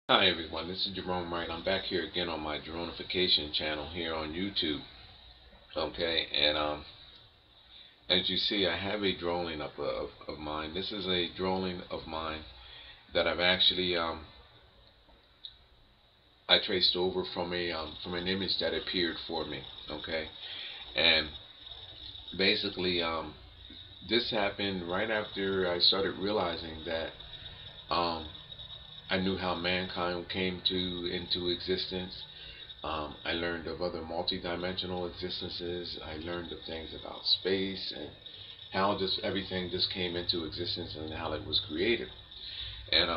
Hi everyone, this is Gerone Wright. I'm back here again on my Geronification channel here on YouTube. Okay, and as you see, I have a drawing of mine. This is a drawing of mine that I've actually I traced over from an image that appeared for me. Okay, and basically this happened right after I started realizing that I knew how mankind came into existence. I learned of other multidimensional existences. I learned of things about space and how just everything just came into existence and how it was created. And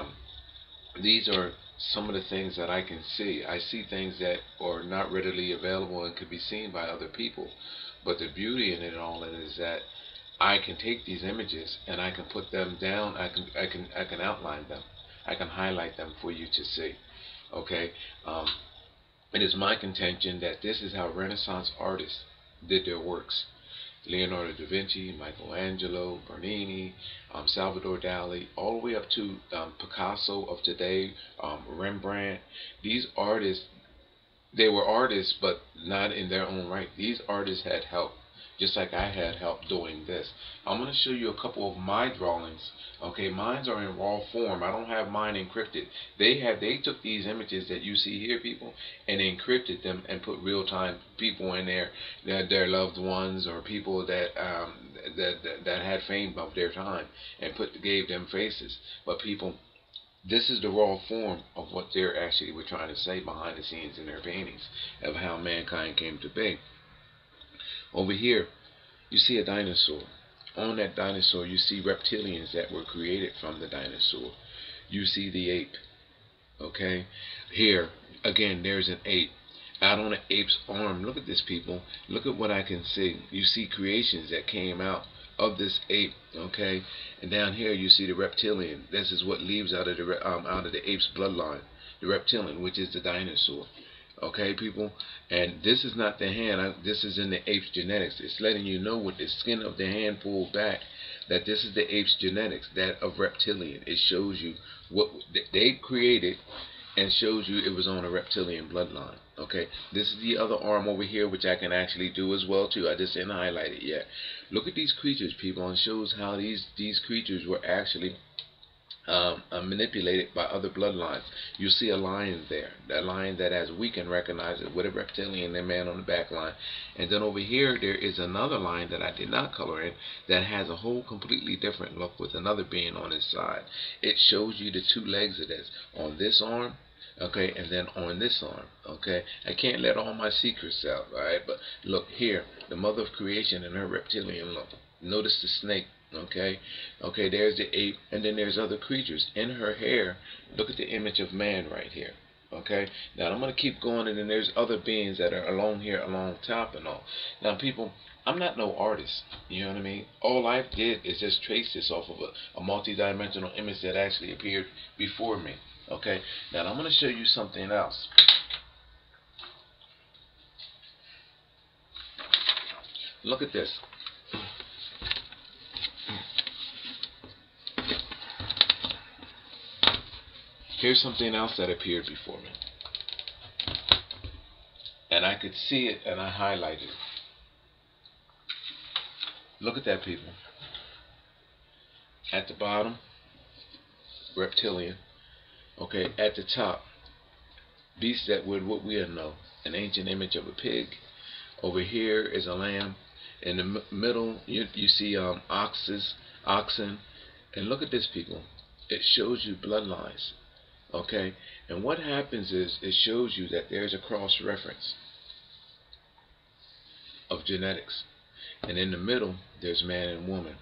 these are some of the things that I can see. I see things that are not readily available and could be seen by other people. But the beauty in it all is that I can take these images and I can put them down. I can outline them. I can highlight them for you to see. Okay. It is my contention that this is how Renaissance artists did their works. Leonardo da Vinci, Michelangelo, Bernini, Salvador Dali, all the way up to Picasso of today, Rembrandt. These artists, they were artists, but not in their own right. These artists had help, just like I had help doing this. I'm going to show you a couple of my drawings. Okay, mines are in raw form. I don't have mine encrypted. They took these images that you see here, people, and encrypted them and put real-time people in there, their loved ones or people that had fame of their time, and gave them faces. But people, this is the raw form of what they're actually were trying to say behind the scenes in their paintings of how mankind came to be. Over here, you see a dinosaur. On that dinosaur, you see reptilians that were created from the dinosaur. You see the ape. Okay? Here, again, there's an ape. Out on an ape's arm, look at this, people. Look at what I can see. You see creations that came out of this ape. Okay? And down here, you see the reptilian. This is what leaves out of the ape's bloodline. The reptilian, which is the dinosaur. Okay, people, and this is not the hand. This is in the ape's genetics. It's letting you know with the skin of the hand pulled back that this is the ape's genetics, that of reptilian. It shows you what they created and shows you it was on a reptilian bloodline. Okay, this is the other arm over here, which I can actually do as well too. I just didn't highlight it yet. Look at these creatures, people, and shows how these creatures were actually manipulated by other bloodlines. You see a lion there, that lion that, as we can recognize it, with a reptilian and man on the back line. And then over here there is another lion that I did not color in that has a whole completely different look with another being on his side. It shows you the two legs of this on this arm. Okay, and then on this arm. Okay, I can't let all my secrets out. Alright, but look here, the mother of creation and her reptilian look. Notice the snake. Okay, there's the ape, and then there's other creatures. In her hair, look at the image of man right here. Okay, now I'm going to keep going, and then there's other beings that are along here, along top and all. Now, people, I'm not no artist, you know what I mean? All I did is just trace this off of a multi-dimensional image that actually appeared before me. Okay, now I'm going to show you something else. Look at this. Here's something else that appeared before me. And I could see it, and I highlighted it. Look at that, people. At the bottom, reptilian. Okay, at the top, beast that would what we know, an ancient image of a pig. Over here is a lamb. In the middle, you see oxen. And look at this, people. It shows you bloodlines. Okay, and what happens is it shows you that there's a cross reference of genetics, and in the middle there's man and woman.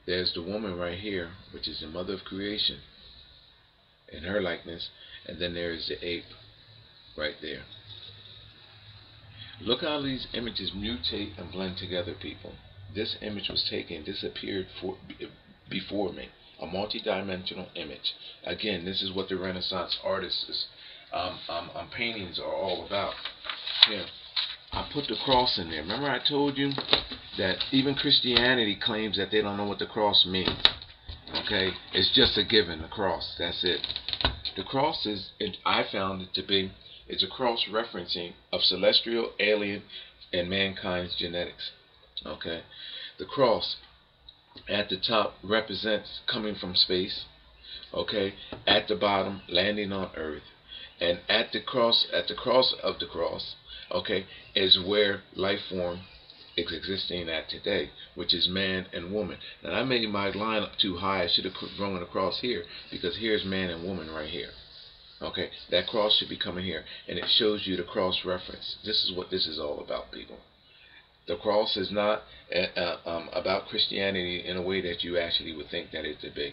There's the woman right here, which is the mother of creation in her likeness, and then there's the ape right there. Look how these images mutate and blend together, people. This image was taken, this appeared before me. A multi-dimensional image. Again, this is what the Renaissance artists' paintings are all about. Here, I put the cross in there. Remember I told you that even Christianity claims that they don't know what the cross means. Okay, it's just a given, the cross. That's it. The cross is, I found it to be, it's a cross-referencing of celestial, alien, and mankind's genetics. Okay, the cross at the top represents coming from space. Okay, at the bottom landing on earth, and at the cross of the cross, okay, is where life form is existing at today, which is man and woman. Now I made my line up too high. I should have drawn it across here, because here's man and woman right here. Okay, that cross should be coming here, and it shows you the cross reference. This is what this is all about, people. The cross is not about Christianity in a way that you actually would think that it to be.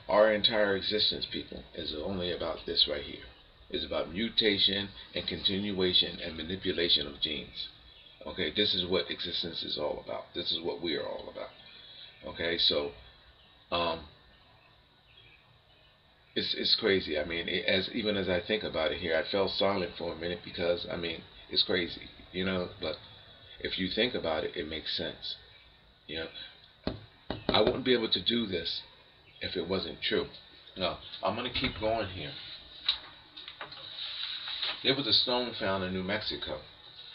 Our entire existence, people, is only about this right here. It's about mutation and continuation and manipulation of genes. Okay, this is what existence is all about. This is what we are all about. Okay, so it's crazy. I mean, even as I think about it here, I fell silent for a minute, because I mean, it's crazy, you know. But if you think about it, it makes sense. You know, I wouldn't be able to do this if it wasn't true. No, I'm going to keep going here. There was a stone found in New Mexico.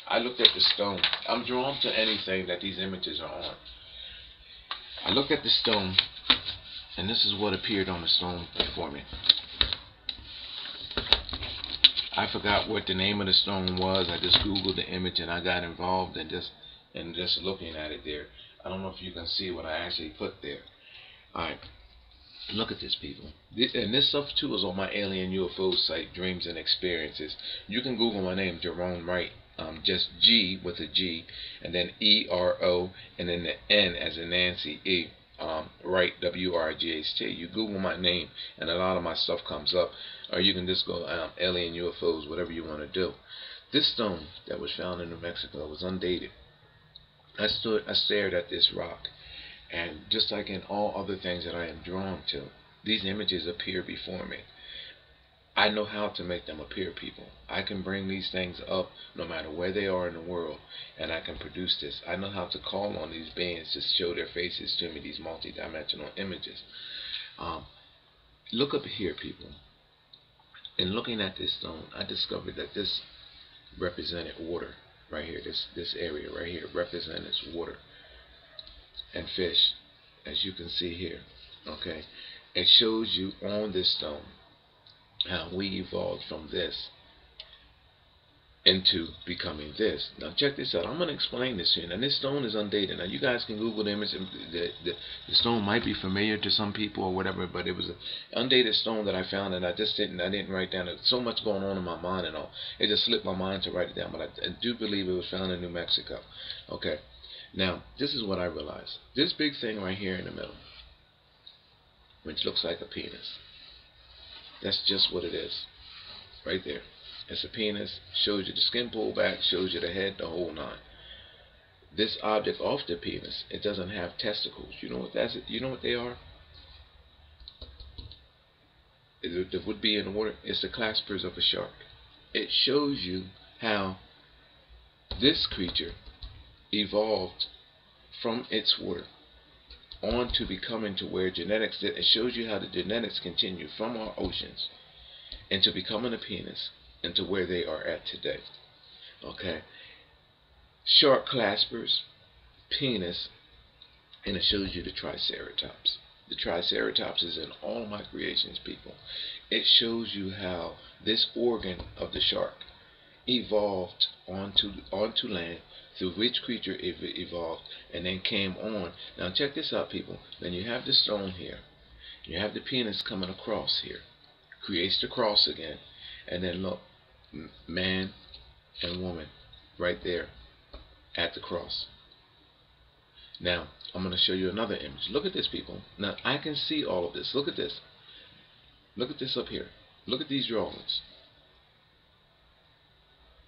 I looked at the stone. I'm drawn to anything that these images are on. I looked at the stone, and this is what appeared on the stone before me. I forgot what the name of the stone was. I just googled the image and I got involved in just looking at it there. I don't know if you can see what I actually put there. Alright, look at this, people. And this stuff too is on my Alien UFO site, Dreams and Experiences. You can Google my name, Gerone Wright. Just G with a G, and then E-R-O, and then the N as in Nancy, E. Wright, W-R-I-G-H-T. You Google my name, and a lot of my stuff comes up. Or you can just go Alien UFOs, whatever you want to do. This stone that was found in New Mexico was undated. I stared at this rock, and just like in all other things that I am drawn to, these images appear before me. I know how to make them appear, people. I can bring these things up no matter where they are in the world, and I can produce this. I know how to call on these beings to show their faces to me, these multidimensional images. Look up here, people. In looking at this stone, I discovered that this represented water right here. This area right here represents water and fish, as you can see here. Okay, it shows you on this stone how we evolved from this into becoming this. Now check this out. I'm going to explain this here. Now this stone is undated. Now you guys can Google the image. The stone might be familiar to some people or whatever, but it was an undated stone that I found, and I didn't write down. There's so much going on in my mind and all. It just slipped my mind to write it down, but I do believe it was found in New Mexico. Okay. Now this is what I realized. This big thing right here in the middle, which looks like a penis. That's just what it is. Right there. It's a penis. Shows you the skin pulled back. Shows you the head, the whole nine. This object off the penis, it doesn't have testicles. You know what that's? You know what they are? It would be in the water. It's the claspers of a shark. It shows you how this creature evolved from its water on to becoming to where genetics did. It shows you how the genetics continue from our oceans into becoming a penis into where they are at today. Okay, shark claspers, penis, and it shows you the triceratops. The triceratops is in all my creations, people. It shows you how this organ of the shark evolved onto land, through which creature it evolved, and then came on. Now check this out, people. Then you have the stone here. You have the penis coming across here. Creates the cross again. And then look, man and woman right there at the cross. Now, I'm going to show you another image. Look at this, people. Now, I can see all of this. Look at this. Look at this up here. Look at these drawings.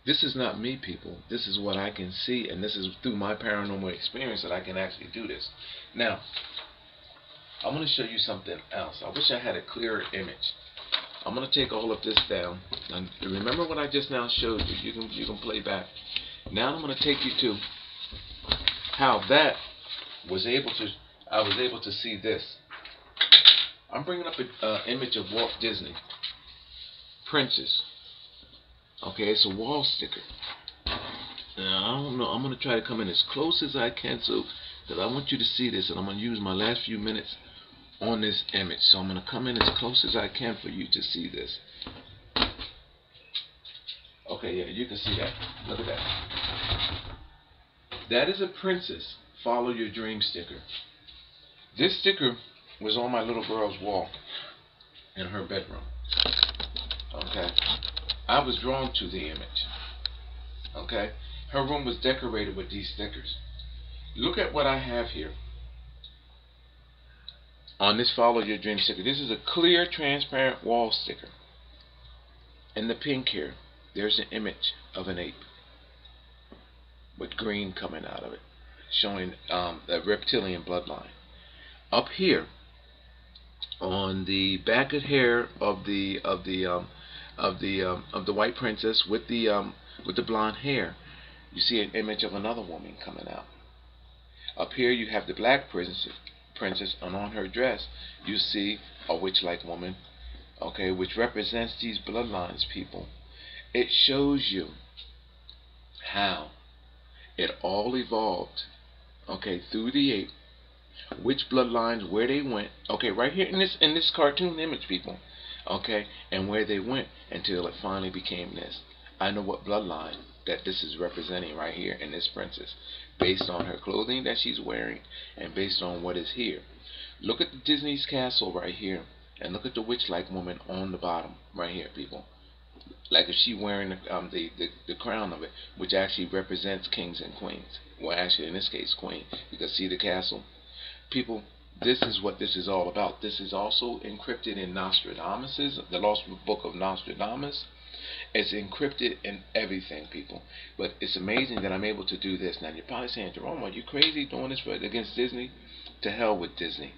This is not me, people. This is what I can see, and this is through my paranormal experience that I can actually do this. Now, I want to show you something else. I wish I had a clearer image. I'm going to take all of this down. And remember what I just now showed you. You can play back. Now I'm going to take you to how that was able to. I was able to see this. I'm bringing up an image of Walt Disney. Princess. Okay, it's a wall sticker. Now, I don't know. I'm going to try to come in as close as I can, so because I want you to see this, and I'm going to use my last few minutes on this image. So I'm going to come in as close as I can for you to see this. Okay, yeah, you can see that. Look at that. That is a Princess Follow Your Dream sticker. This sticker was on my little girl's wall in her bedroom. Okay. I was drawn to the image. Okay. Her room was decorated with these stickers. Look at what I have here on this Follow Your Dream sticker. This is a clear, transparent wall sticker. In the pink here, there's an image of an ape with green coming out of it, showing a reptilian bloodline. Up here, on the back of hair of the white princess with the blonde hair, you see an image of another woman coming out. Up here you have the black princess, and on her dress you see a witch-like woman, okay, which represents these bloodlines, people. It shows you how it all evolved, okay, through the ape, which bloodlines, where they went, okay, right here in this cartoon image, people, okay, and where they went until it finally became this. I know what bloodline that this is representing right here in this princess, based on her clothing that she's wearing and based on what is here. Look at the Disney's castle right here, and look at the witch-like woman on the bottom right here, people. Like if she wearing the crown of it, which actually represents kings and queens. Well, actually in this case queen. You can see the castle. People, this is what this is all about. This is also encrypted in Nostradamus, the lost book of Nostradamus. It's encrypted in everything, people. But it's amazing that I'm able to do this. Now you're probably saying, Jerome, are you crazy doing this against Disney? To hell with Disney.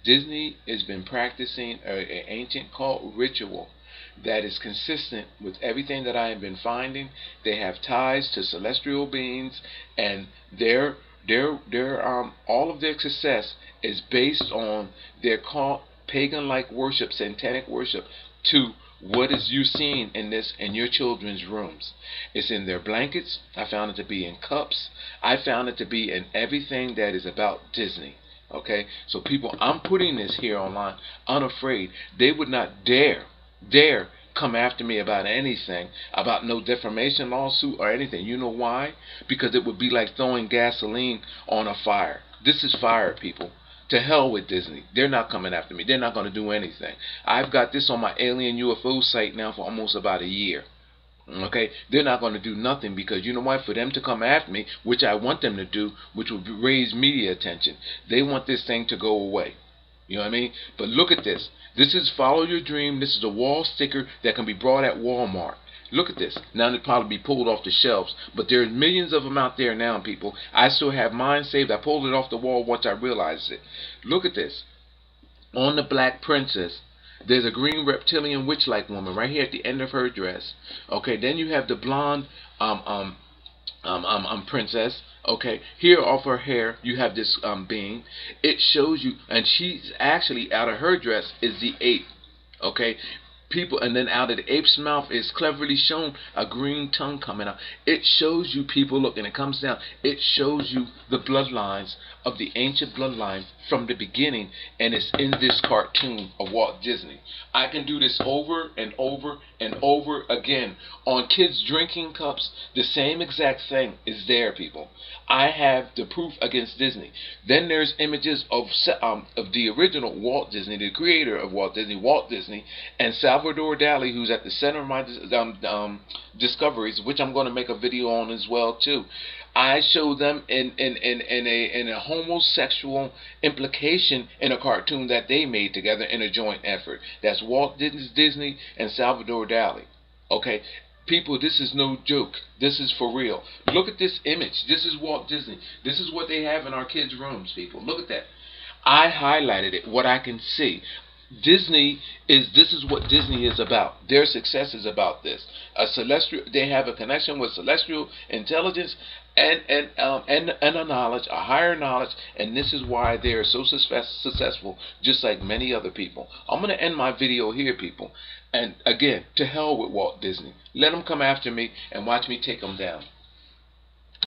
Disney has been practicing an ancient cult ritual that is consistent with everything that I have been finding. They have ties to celestial beings, and their all of their success is based on their cult pagan-like worship, satanic worship, to what is you seeing in your children's rooms. It's in their blankets. I found it to be in cups. I found it to be in everything that is about Disney. Okay, so people, I'm putting this here online unafraid. They would not dare come after me about anything, about no defamation lawsuit or anything. You know why? Because it would be like throwing gasoline on a fire. This is fire, people. To hell with Disney. They're not coming after me. They're not going to do anything. I've got this on my alien UFO site now for almost about a year. Okay, they're not going to do nothing, because you know what? For them to come after me, which I want them to do, which would raise media attention, they want this thing to go away. You know what I mean? But look at this. This is Follow Your Dream. This is a wall sticker that can be bought at Walmart. Look at this. Now they'll probably be pulled off the shelves, but there's millions of them out there now, people. I still have mine saved. I pulled it off the wall once I realized it. Look at this. On the black princess, there's a green reptilian witch-like woman right here at the end of her dress. Okay, then you have the blonde princess. Okay, here off her hair you have this being. It shows you, and she's actually out of her dress is the ape. Okay, people, and then out of the ape's mouth is cleverly shown a green tongue coming out. It shows you, people, look, and it comes down. It shows you the bloodlines of the ancient bloodline from the beginning, and it's in this cartoon of Walt Disney. I can do this over and over and over again on kids' drinking cups. The same exact thing is there, people. I have the proof against Disney. Then there's images of the original Walt Disney, the creator of Walt Disney, and Salvador Dali, who's at the center of my discoveries, which I'm going to make a video on as well too. I show them in a homosexual implication in a cartoon that they made together in a joint effort. That's Walt Disney and Salvador Dali. Okay, people, this is no joke. This is for real. Look at this image. This is Walt Disney. This is what they have in our kids' rooms, people. Look at that. I highlighted it, what I can see. This is what Disney is about. Their success is about this. They have a connection with celestial intelligence and a knowledge, a higher knowledge, and this is why they are so successful, just like many other people. I'm going to end my video here, people, And again, to hell with Walt Disney. Let him come after me and watch me take him down.